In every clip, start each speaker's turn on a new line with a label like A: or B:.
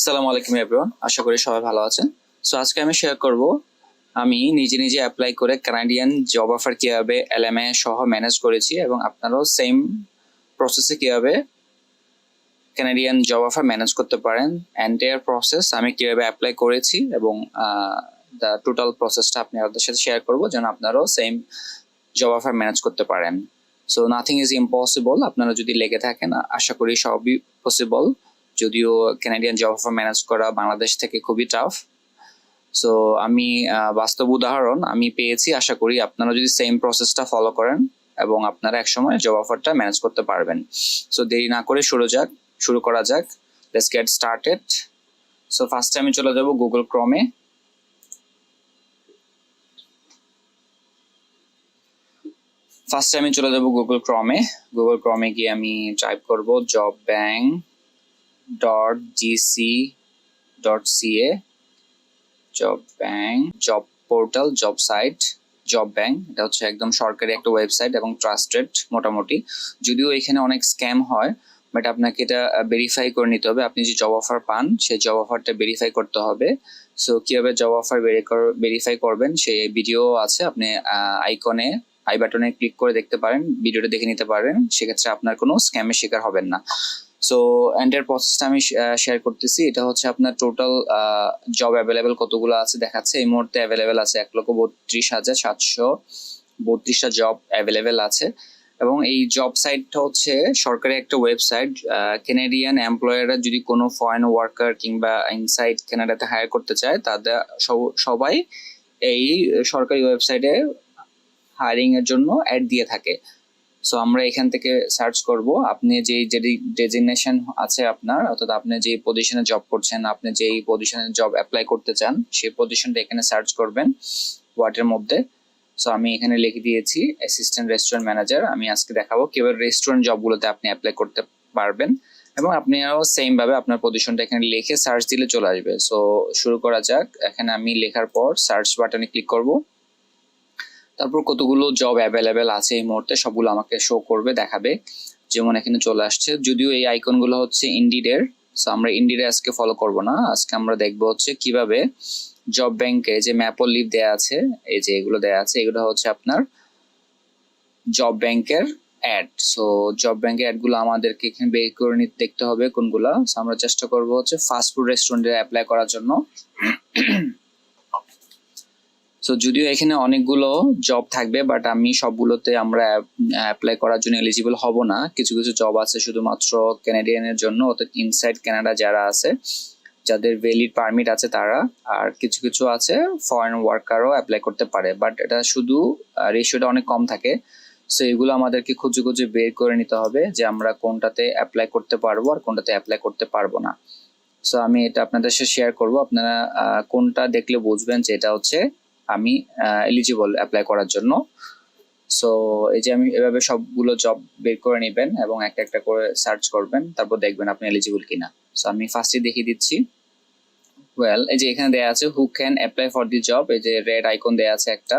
A: আসসালামু আলাইকুম এভরিওয়ান, আশা করি সবাই ভালো আছেন। সো আজকে আমি শেয়ার করব আমি নিজে নিজে অ্যাপ্লাই করে কানাডিয়ান জব অফার কিভাবে এলএমএ সহ ম্যানেজ করেছি এবং আপনারাও সেম প্রসেসে কিভাবে কানাডিয়ান জব অফার ম্যানেজ করতে পারেন। এন্টায়ার প্রসেস আমি কিভাবে অ্যাপ্লাই করেছি এবং দ্য টোটাল প্রসেসটা আপনাদের সাথে শেয়ার করব যেন আপনারাও সেম জব অফার ম্যানেজ করতে পারেন। সো নাথিং ইজ ইম্পসিবল, আপনারা যদি লেগে থাকেন আশা করি সবই পসিবল, যদিও কানাডিয়ান জব অফার ম্যানেজ করা বাংলাদেশ থেকে খুবই টাফ। সো আমি বাস্তব উদাহরণ আমি পেয়েছি, আশা করি আপনারা যদি সেম প্রসেসটা ফলো করেন এবং আপনারা একসময় জব অফারটা ম্যানেজ করতে পারবেন। সো দেরি না করে শুরু করা যাক। Let's get started. সো ফার্স্টে আমি চলে যাব গুগল ক্রোমে। গুগল ক্রমে গিয়ে আমি টাইপ করব jobbank.gc.ca, job bank, job portal, job site, job bank. এটা হচ্ছে একদম সরকারি একটা ওয়েবসাইট এবং ট্রাস্টেড মোটামুটি, যদিও এখানে অনেক স্ক্যাম হয়, বাট আপনাকে এটা ভেরিফাই করে নিতে হবে। আপনি যে জব অফার পান সেই জব অফারটা ভেরিফাই করতে হবে। সো কিভাবে জব অফার ভেরিফাই করবেন সেই ভিডিও আছে, আপনি আই বাটনে ক্লিক করে দেখতে পারেন, ভিডিওটা দেখে নিতে পারেন, সেক্ষেত্রে আপনার কোনো স্ক্যামের শিকার হবেন না। সো এন্টার প্রসেসটা আমি শেয়ার করতেছি। এটা হচ্ছে আপনার টোটাল জব অ্যাভেলেবেল কতগুলো আছে দেখাচ্ছে। এই মুহূর্তে অ্যাভেলেবেল আছে 1,32,732টা জব অ্যাভেলেবেল আছে এবং এই জব সাইটটা হচ্ছে সরকারি একটা ওয়েবসাইট। কেনেডিয়ান এমপ্লয়াররা যদি কোনো ফরেন ওয়ার্কার কিংবা ইনসাইড কানাডাতে হায়ার করতে চায়, তাদের সবাই এই সরকারি ওয়েবসাইটে হায়ারিং এর জন্য অ্যাড দিয়ে থাকে। সো আমরা এখান থেকে সার্চ করব আপনি যে ডেজিগনেশন আছে আপনার, অর্থাৎ আপনি যে পজিশনে জব করছেন, আপনি যেই পজিশনে জব অ্যাপ্লাই করতে চান সেই পজিশনটা এখানে সার্চ করবেন ওয়ার্ডের মধ্যে। সো আমি এখানে লিখে দিয়েছি অ্যাসিস্ট্যান্ট রেস্টুরেন্ট ম্যানেজার। আমি আজকে দেখাবো কিভাবে রেস্টুরেন্ট জবগুলোতে আপনি অ্যাপ্লাই করতে পারবেন এবং আপনিও সেম ভাবে আপনার পজিশনটা এখানে লিখে সার্চ দিলে চলে আসবে। সো শুরু করা যাক। এখানে আমি লেখার পর সার্চ বাটনে ক্লিক করব। তারপর কতগুলো জব অ্যাভেলেবেল আছে এই মুহূর্তে সবগুলো আমাকে শো করবে, দেখাবে। যেমন এখানে চলে আসছে, যদিও এই আইকনগুলো হচ্ছে ইন্ডিডের। সো আমরা ইন্ডিডে আজকে ফলো করব না, আজকে আমরা দেখবো হচ্ছে কিভাবে জব ব্যাংকে যে ম্যাপ ও লিভ দেয়া আছে, এই যে এগুলো দেয়া আছে, এগুলো হচ্ছে আপনার জব ব্যাংকের অ্যাড। সো জব ব্যাংকের অ্যাডগুলো আমাদেরকে এখানে বের করে নিতে দেখতে হবে কোনগুলো। সো আমরা চেষ্টা করব হচ্ছে ফাস্টফুড রেস্টুরেন্টে অ্যাপ্লাই করার জন্য। সো যদিও এখানে অনেকগুলো জব থাকবে, বাট আমি সবগুলোতে আমরা অ্যাপ্লাই করার জন্য এলিজিবল হব না। কিছু কিছু জব আছে শুধুমাত্র ক্যানাডিয়ানের জন্য, অর্থাৎ ইনসাইড কানাডা যারা আছে, যাদের ভ্যালিড পারমিট আছে তারা, আর কিছু কিছু আছে ফরেন ওয়ার্কারও অ্যাপ্লাই করতে পারে, বাট এটা শুধু রেশিওটা অনেক কম থাকে। সো এগুলো আমাদেরকে খুঁজে খুঁজে বের করে নিতে হবে যে আমরা কোনটাতে অ্যাপ্লাই করতে পারবো আর কোনটাতে অ্যাপ্লাই করতে পারবো না। সো আমি এটা আপনাদের সাথে শেয়ার করব, আপনারা কোনটা দেখলে বুঝবেন যে এটা হচ্ছে আমি এলিজিবল অ্যাপ্লাই করার জন্য। সো এই যে আমি এভাবে সবগুলো জব বের করে নেবেন এবং একটা একটা করে সার্চ করবেন, তারপর দেখবেন আপনি এলিজিবল কিনা। সো আমি ফার্স্টে দেখিয়ে দিচ্ছি। এই যে এখানে দেয়া আছে who can apply for the job, এই যে রেড আইকন দেয়া আছে একটা।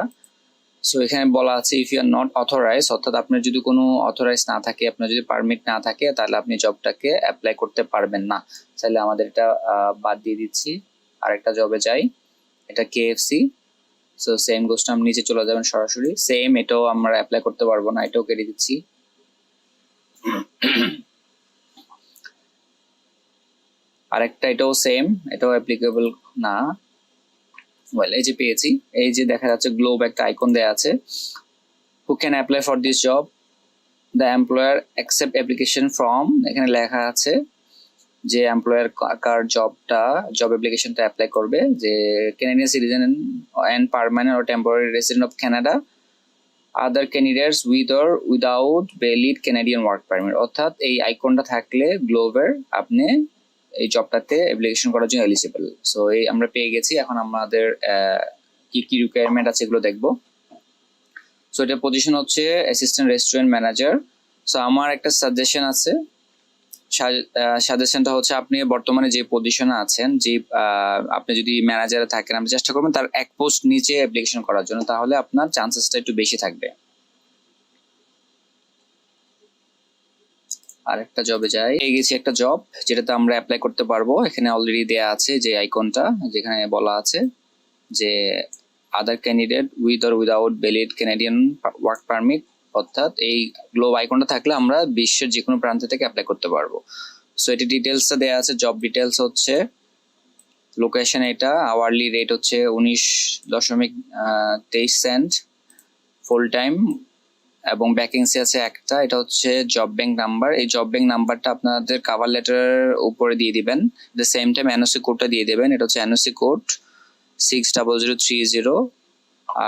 A: সো এখানে বলা আছে if you are not authorise, অর্থাৎ আপনার যদি কোনো অথরাইজ না থাকে, আপনার যদি পারমিট না থাকে, তাহলে আপনি জবটাকে অ্যাপ্লাই করতে পারবেন না। তাহলে আমাদের এটা বাদ দিয়ে দিচ্ছি, আরেকটা জবে যাই। এটা কেএফসি। সো সেম গোষ্ঠ আমি নিচে চলে যাবেন সরাসরি, সেম এটাও আমরা অ্যাপ্লাই করতে পারবো না, এটাও কেটে দিচ্ছি। আরেকটা এটাও সেম, এটাও অ্যাপ্লিকেবল না। এই যে পেয়েছি, এই যে দেখা যাচ্ছে গ্লোব একটা আইকন দেয়া আছে, who can apply for this job, the employer accept application from, এখানে লেখা আছে যে এমপ্লয়ার কার জব অ্যাপ্লিকেশনটা অ্যাপ্লাই করবে, যে Canadian citizen and permanent or temporary resident of Canada, other candidates with or without valid Canadian work permit. অর্থাৎ এই আইকনটা থাকলে গ্লোবের আপনি এই জবটাতে অ্যাপ্লিকেশন করার জন্য এলিজিবল। সো এই আমরা পেয়ে গেছি, এখন আমাদের কি কি রিকোয়ারমেন্ট আছে এগুলো দেখবো। সো এটা পজিশন হচ্ছে অ্যাসিস্ট্যান্ট রেস্টুরেন্ট ম্যানেজার। সো আমার একটা সাজেশন আছে, সাজেশনটা হচ্ছে আপনি বর্তমানে যে পজিশনে আছেন, যে আপনি যদি ম্যানেজারে থাকেন, আপনি চেষ্টা করবেন তার এক পোস্ট নিচে অ্যাপ্লিকেশন করার জন্য, তাহলে আপনার চান্সেসটা একটু বেশি থাকবে। আরেকটা জবে যাই, পেয়ে গেছি একটা জব যেটাতে আমরা অ্যাপ্লাই করতে পারবো। এখানে অলরেডি দেয়া আছে যে আইকনটা, যেখানে বলা আছে যে আদার candidate with or without valid Canadian work permit, অর্থাৎ এই গ্লোব আইকনটা থাকলে আমরা বিশ্বের যে কোনো প্রান্ত থেকে অ্যাপ্লাই করতে পারবো। সো এটি ডিটেলসটা দেওয়া আছে। জব ডিটেলস হচ্ছে লোকেশন, এটা আওয়ারলি রেট হচ্ছে 19.23 ফুল টাইম, এবং ভ্যাকেন্সি আছে একটা, এটা হচ্ছে জব ব্যাংক নাম্বার। এই জব ব্যাংক নাম্বারটা আপনাদের কভার লেটারের উপরে দিয়ে দিবেন। দ্য সেম টাইম এনওসি কোডটা দিয়ে দেবেন, এটা হচ্ছে এনওসি কোড 60030।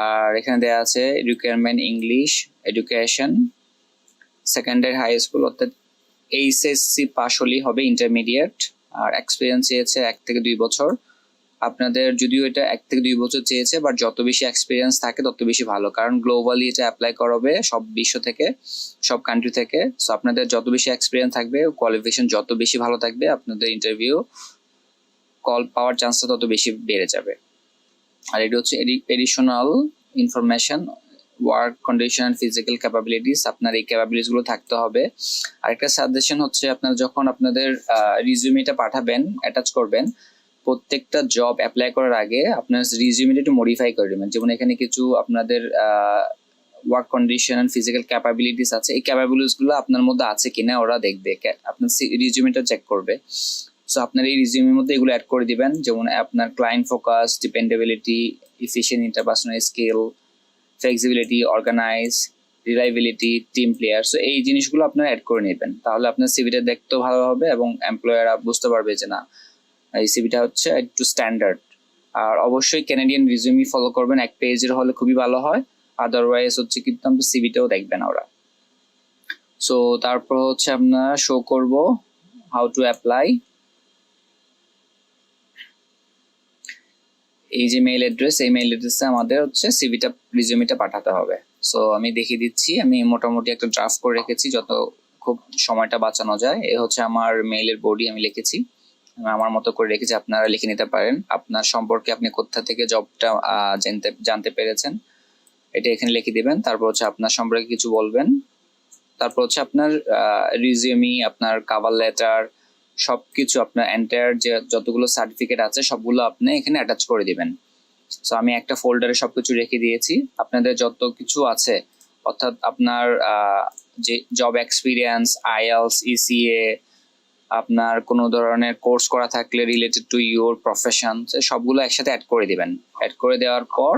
A: আর এখানে দেওয়া আছে requirement English education, secondary high school অর্থাৎ এইচএসসি পাস হলেই হবে, ইন্টারমিডিয়েট। আর এক্সপিরিয়েন্স চেয়েছে 1 থেকে 2 বছর। আপনাদের যদিও এটা 1 থেকে 2 বছর চেয়েছে, বাট যত বেশি এক্সপিরিয়েন্স থাকে তত বেশি ভালো, কারণ গ্লোবালি এটা অ্যাপ্লাই করাবে সব বিশ্ব থেকে, সব কান্ট্রি থেকে। সো আপনাদের যত বেশি এক্সপিরিয়েন্স থাকবে, কোয়ালিফিকেশন যত বেশি ভালো থাকবে, আপনাদের ইন্টারভিউ কল পাওয়ার চান্সটা তত বেশি বেড়ে যাবে। আর এটা হচ্ছে additional information, work condition, physical capabilities, আপনার এই ক্যাপাবিলিটিস গুলো থাকতে হবে। আরেকটা সাজেশন হচ্ছে, আপনারা যখন আপনাদের রিজিউমিটা পাঠাবেন, অ্যাটাচ করবেন, প্রত্যেকটা জব অ্যাপ্লাই করার আগে আপনার রিজিউমিটা একটু মডিফাই করে দেবেন। যেমন এখানে কিছু আপনাদের work condition and physical capabilities আছে, এই ক্যাপাবিলিটিস গুলো আপনার মধ্যে আছে কিনা ওরা দেখবে, আপনার রিজিউমিটা চেক করবে। সো আপনার এই রিজিউমের মধ্যে এগুলো অ্যাড করে দিবেন, যেমন আপনার client focus, dependability, efficient interpersonal skill, flexibility, organise, reliability, team player. So এই জিনিসগুলো আপনারা অ্যাড করে নেবেন, তাহলে আপনার সিভিটা দেখতেও ভালো হবে এবং এমপ্লয়াররা বুঝতে পারবে যে না, এই সিভিটা হচ্ছে একটু স্ট্যান্ডার্ড। আর অবশ্যই ক্যানাডিয়ান রিজিউমি ফলো করবেন, 1 পেজের হলে খুবই ভালো হয়, আদারওয়াইজ হচ্ছে কিন্তু আপনার সিভিটাও দেখবেন ওরা। সো তারপর হচ্ছে আপনারা শো করব হাউ টু অ্যাপ্লাই। এই যে মেইল অ্যাড্রেস, এই মেইল অ্যাড্রেসে আমাদের হচ্ছে সিভিটা রিজিউমিটা পাঠাতে হবে। সো আমি দেখিয়ে দিচ্ছি, আমি মোটামুটি একটা ড্রাফট করে রেখেছি যত খুব সময়টা বাঁচানো যায়। এ হচ্ছে আমার মেইলের বডি, আমি লিখেছি, আমার মতো করে রেখেছি, আপনারা লিখে নিতে পারেন। আপনার সম্পর্কে আপনি কোথা থেকে জবটা জানতে পেরেছেন এটা এখানে লিখে দিবেন। তারপর হচ্ছে আপনার সম্পর্কে কিছু বলবেন। তারপর হচ্ছে আপনার রিজিউমি, আপনার কভার লেটার, সবকিছু আপনার এন্টায়ার যে যতগুলো সার্টিফিকেট আছে সবগুলো আপনি এখানে অ্যাটাচ করে দিবেন। সো আমি একটা ফোল্ডারে সবকিছু রেখে দিয়েছি। আপনাদের যত কিছু আছে, অর্থাৎ আপনার যে জব এক্সপিরিয়েন্স, আইএলস, ইসিএ, আপনার কোনো ধরনের কোর্স করা থাকলে রিলেটেড টু ইউর প্রফেশন, সবগুলো একসাথে অ্যাড করে দিবেন। অ্যাড করে দেওয়ার পর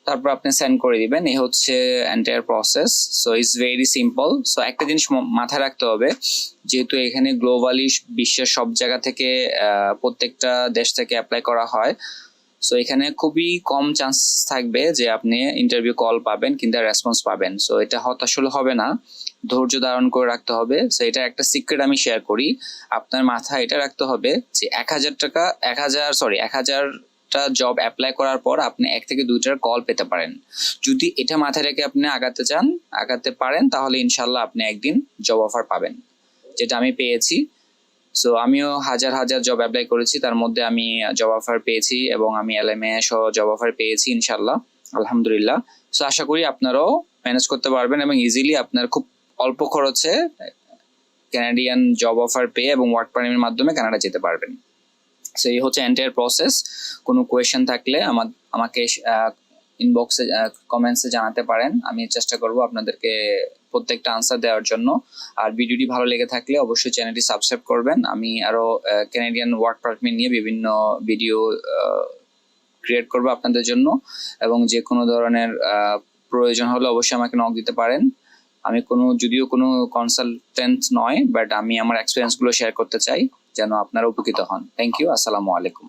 A: তারপর আপনি সেন্ড করে দিবেন। এই হচ্ছে entire process. So it's very simple. So একটা জিনিস মাথায় রাখতে হবে, যেহেতু এখানে গ্লোবালি বিশ্বের সব জায়গা থেকে প্রত্যেকটা দেশ থেকে অ্যাপ্লাই করা হয়, সো এখানে খুবই কম চান্স থাকবে যে আপনি ইন্টারভিউ কল পাবেন কিংবা রেসপন্স পাবেন। সো এটা হতাশ হবে না, ধৈর্য ধারণ করে রাখতে হবে। সো এটা একটা সিক্রেট আমি শেয়ার করি, আপনার মাথায় এটা রাখতে হবে যে 1000টা জব অ্যাপ্লাই করার পর আপনি 1 থেকে 2টার কল পেতে পারেন। যদি এটা মাথায় রেখে আপনি আগাতে পারেন, তাহলে ইনশাল্লাহ আপনি একদিন জব অফার পাবেন, যেটা আমি পেয়েছি। সো আমিও হাজার জব অ্যাপ্লাই করেছি, তার মধ্যে আমি জব অফার পেয়েছি এবং আমি এলএমএ সহ জব অফার পেয়েছি ইনশাল্লাহ, আলহামদুলিল্লাহ। সো আশা করি আপনারাও ম্যানেজ করতে পারবেন এবং ইজিলি আপনার খুব অল্প খরচে কানাডিয়ান জব অফার পেয়ে এবং ওয়ার্ক পারমিটের মাধ্যমে কানাডা যেতে পারবেন। সো এই হচ্ছে এন্টায়ার প্রসেস। কোনো কোয়েশ্চেন থাকলে আমাকে ইনবক্সে কমেন্টসে জানাতে পারেন, আমি চেষ্টা করব আপনাদেরকে প্রত্যেকটা আনসার দেওয়ার জন্য। আর ভিডিওটি ভালো লেগে থাকলে অবশ্যই চ্যানেলটি সাবস্ক্রাইব করবেন। আমি আরো কানাডিয়ান ওয়ার্ক পারমিট নিয়ে বিভিন্ন ভিডিও ক্রিয়েট করব আপনাদের জন্য, এবং যে কোনো ধরনের প্রয়োজন হলে অবশ্যই আমাকে নক দিতে পারেন। আমি যদিও কোনো কনসালটেন্ট নয়, বাট আমি আমার এক্সপিরিয়েন্স গুলো শেয়ার করতে চাই যেন আপনারা উপকৃত হন। থ্যাংক ইউ, আসসালামু আলাইকুম।